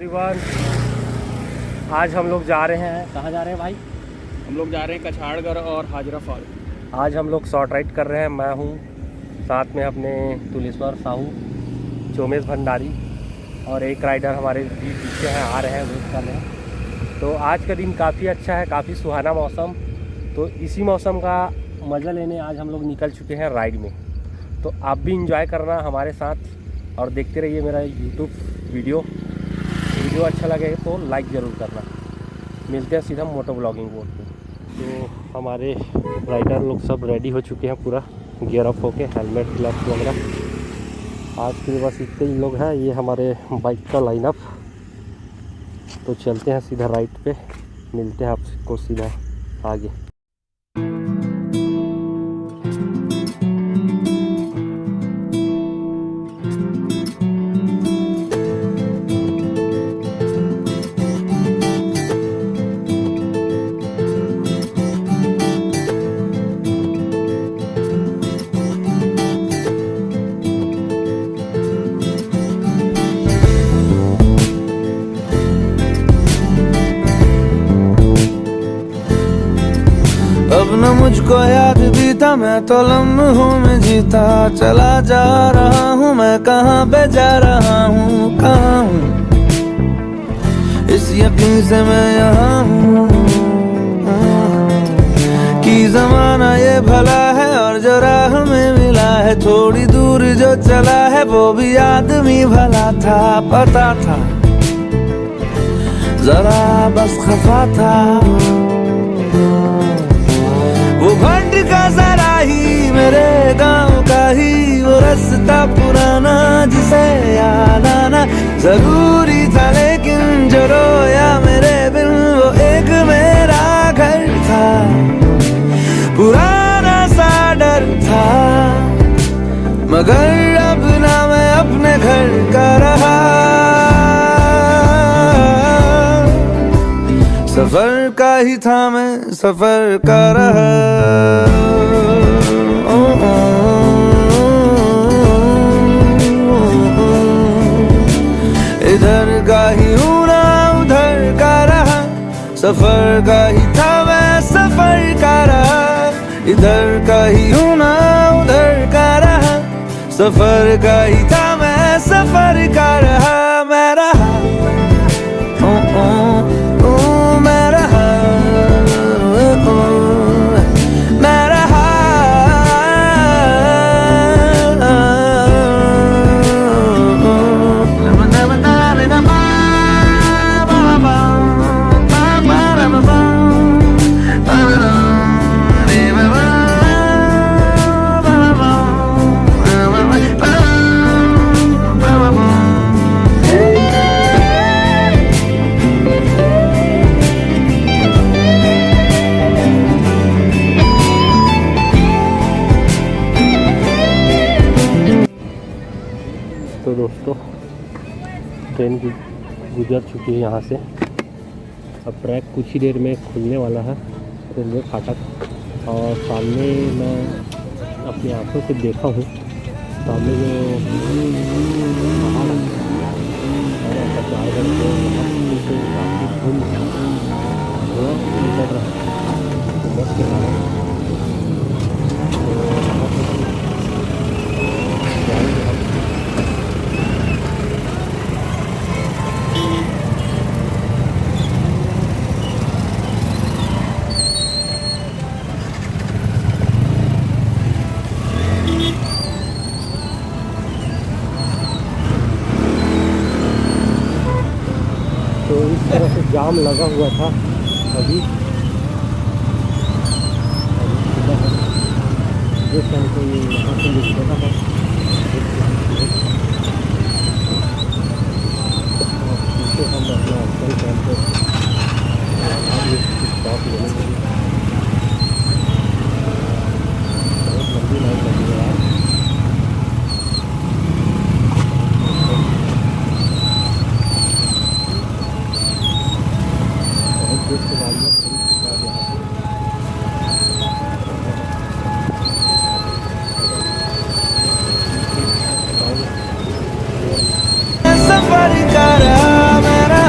Everyone, आज हम लोग जा रहे हैं, कहाँ जा रहे हैं भाई? हम लोग जा रहे हैं कछाड़गढ़ और हाजरा फॉल। आज हम लोग शॉर्ट राइड कर रहे हैं। मैं हूँ साथ में अपने तुलेश्वर साहू, चोमेश भंडारी और एक राइडर हमारे भी पीछे हैं, आ रहे हैं, वेट कर रहे हैं। तो आज का दिन काफ़ी अच्छा है, काफ़ी सुहाना मौसम। तो इसी मौसम का मज़ा लेने आज हम लोग निकल चुके हैं राइड में। तो आप भी इंजॉय करना हमारे साथ और देखते रहिए मेरा यूट्यूब वीडियो अच्छा लगे तो लाइक ज़रूर करना। मिलते हैं सीधा मोटो ब्लॉगिंग बोर्ड पे। तो हमारे राइडर लोग सब रेडी हो चुके हैं, पूरा गियर अप होके, हेलमेट ग्लव्स वगैरह। आज के लिए बस इतने ही लोग हैं, ये हमारे बाइक का लाइनअप। तो चलते हैं सीधा राइड पे, मिलते हैं आपको सीधा आगे। अब न मुझको याद भी था, मैं तो लम्हों में जीता चला जा रहा हूँ। मैं कहाँ पे जा रहा हूँ, कहाँ हूँ, इस यकीन से मैं यहाँ हूँ कि जमाना ये भला है और जो राह में मिला है, थोड़ी दूर जो चला है वो भी आदमी भला था। पता था जरा बस खफा था, वो भंड का जरा ही मेरे गांव का ही वो रास्ता पुराना जिसे याद आना जरूरी था। लेकिन जो रोया मेरे बिन वो एक मेरा घर था, पुराना सा डर था, मगर अब ना मैं अपने घर का रहा। सफर का ही था मैं सफर का रहा। इधर का ही हूँ ना उधर का रहा, सफर का ही था मैं सफर का रहा। इधर का ही हूँ ना उधर का रहा, सफर का ही था मैं सफर का रहा। मैं रहा तो दोस्तों, ट्रेन गुजर चुकी है यहाँ से। अब ट्रैक कुछ ही देर में खुलने वाला है, रेलवे फाटक। और सामने मैं अपनी आंखों से देखा हूँ, सामने जो पहाड़ है कछाड़गढ़ से काफ़ी धुंध निकल रहा है बस के कारण। तो इस तरह से जाम लगा हुआ था अभी जिस टाइम को ये यहाँ से निकलना है। पीछे हम अपना अफसल टाइम पर स्टॉप लेने के लिए बहुत लंबी लाइन लगी है यार। सफर का रहा मेरा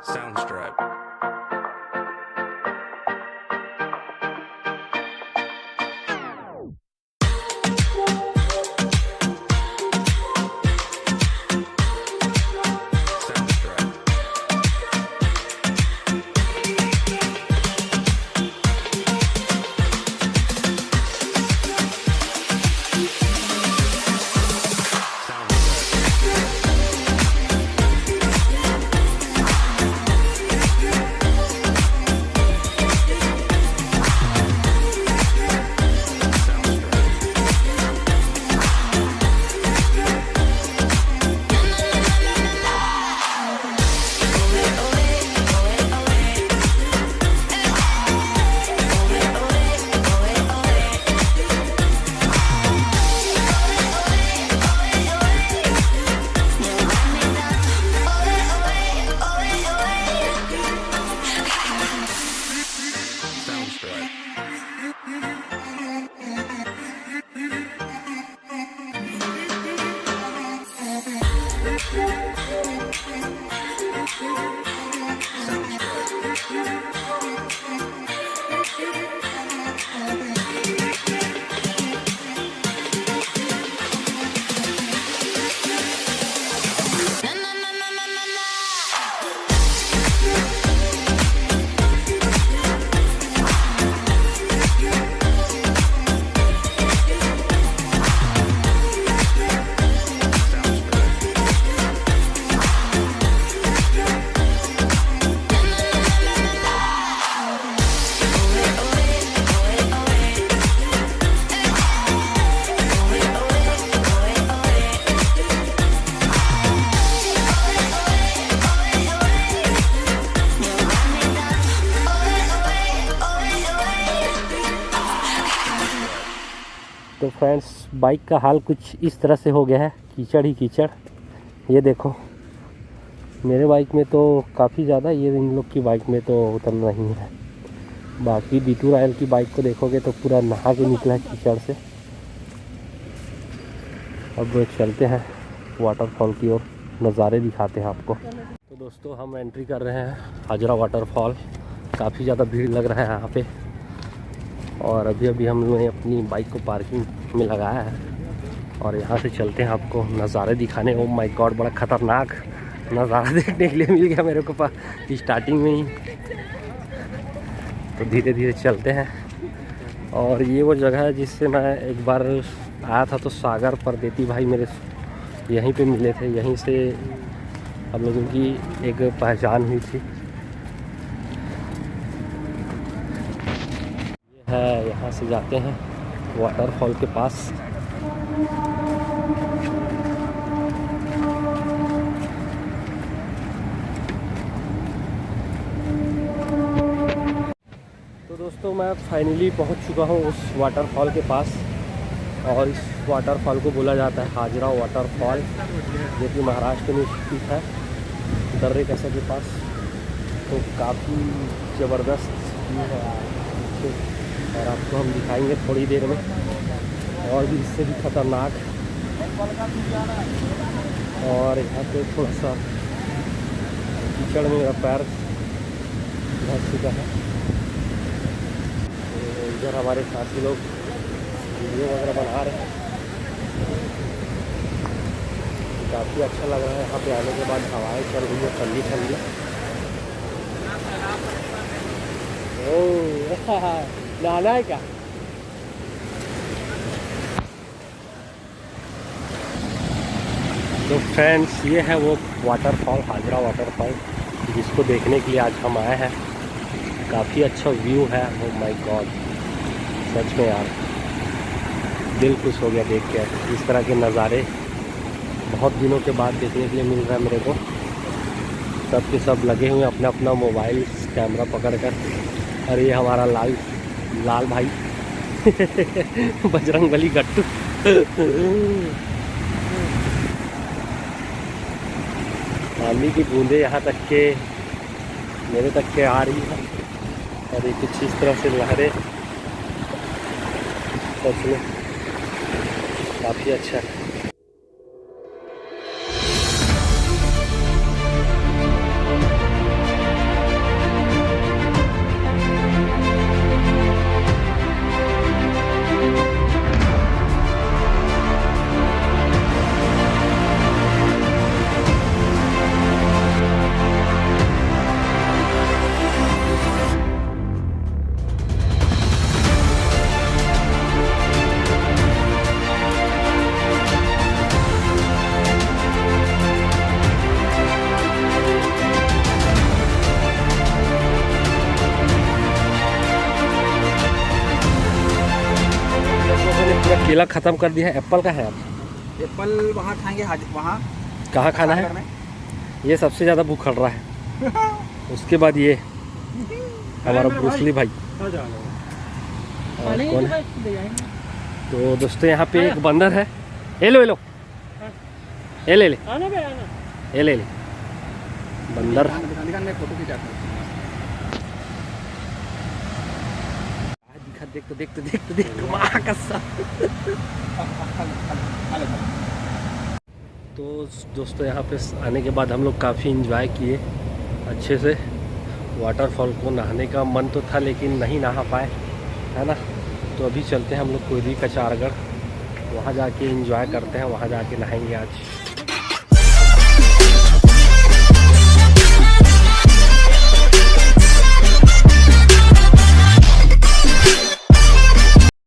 Soundstripe. तो फ्रेंड्स, बाइक का हाल कुछ इस तरह से हो गया है, कीचड़ ही कीचड़। ये देखो, मेरे बाइक में तो काफ़ी ज़्यादा, ये इन लोग की बाइक में तो उतना नहीं है। बाकी B2 रॉयल की बाइक को देखोगे तो पूरा नहा के निकला है कीचड़ से। अब चलते हैं वाटरफॉल की ओर, नज़ारे दिखाते हैं आपको। तो दोस्तों, हम एंट्री कर रहे हैं हाजरा वाटरफॉल। काफ़ी ज़्यादा भीड़ लग रहा है यहाँ पे, और अभी अभी हम लोगों ने अपनी बाइक को पार्किंग में लगाया है और यहाँ से चलते हैं आपको नज़ारे दिखाने। ओ माय गॉड, बड़ा ख़तरनाक नज़ारा देखने के लिए मिल गया मेरे को स्टार्टिंग में ही। तो धीरे धीरे चलते हैं। और ये वो जगह है जिससे मैं एक बार आया था, तो सागर परदेती भाई मेरे यहीं पे मिले थे। यहीं से हम लोगों की एक पहचान हुई थी। है, यहाँ से जाते हैं वाटरफॉल के पास। तो दोस्तों, मैं फाइनली पहुँच चुका हूँ उस वाटरफॉल के पास, और इस वाटरफॉल को बोला जाता है हाजरा वाटरफॉल, जो कि महाराष्ट्र में स्थित है, दर्रे कैसा के पास। तो काफ़ी ज़बरदस्त व्यू है और आपको हम दिखाएंगे थोड़ी देर में, और भी इससे भी ख़तरनाक। और यहाँ पे थोड़ा सा कीचड़ में मेरा पैर धंस चुका है। तो इधर हमारे साथी लोग वीडियो वगैरह बना रहे हैं। काफ़ी अच्छा लग रहा है यहाँ पे आने के बाद। हवाएं चल रही है ठंडी ठंडी। ओह, नहाना है क्या? तो फ्रेंड्स, ये है वो वाटरफॉल, हाजरा वाटरफॉल, जिसको देखने के लिए आज हम आए हैं। काफ़ी अच्छा व्यू है। ओह माय गॉड, सच में यार दिल खुश हो गया देख के। इस तरह के नज़ारे बहुत दिनों के बाद देखने के लिए मिल रहा है मेरे को। सब के सब लगे हुए अपना अपना मोबाइल कैमरा पकड़ कर। और ये हमारा लाल भाई बजरंगबली गट्टू। पानी की बूंदे यहाँ तक के मेरे तक के आ रही है, और ये कुछ इस तरह से लहरें, सच में काफ़ी अच्छा है। केला ख़त्म कर दिया है, एप्पल का है अब। एप्पल वहाँ खाएंगे, वहाँ कहाँ खाना है? ये सबसे ज़्यादा भूख खड़ रहा है। उसके बाद ये हमारा ब्रूसली भाई। और कौन है? तो दोस्तों यहाँ पे एक बंदर है। ये लो, ये लो, ये ले ले, ये ले ले बंदर। फोटो खिंचाता हूँ। देख तो माँ कसम। तो दोस्तों यहाँ पे आने के बाद हम लोग काफ़ी इंजॉय किए अच्छे से। वाटरफॉल को नहाने का मन तो था लेकिन नहीं नहा पाए, है ना। तो अभी चलते हैं हम लोग कोयरी कचारगढ़, वहाँ जाके इंजॉय करते हैं, वहाँ जाके नहाएंगे आज।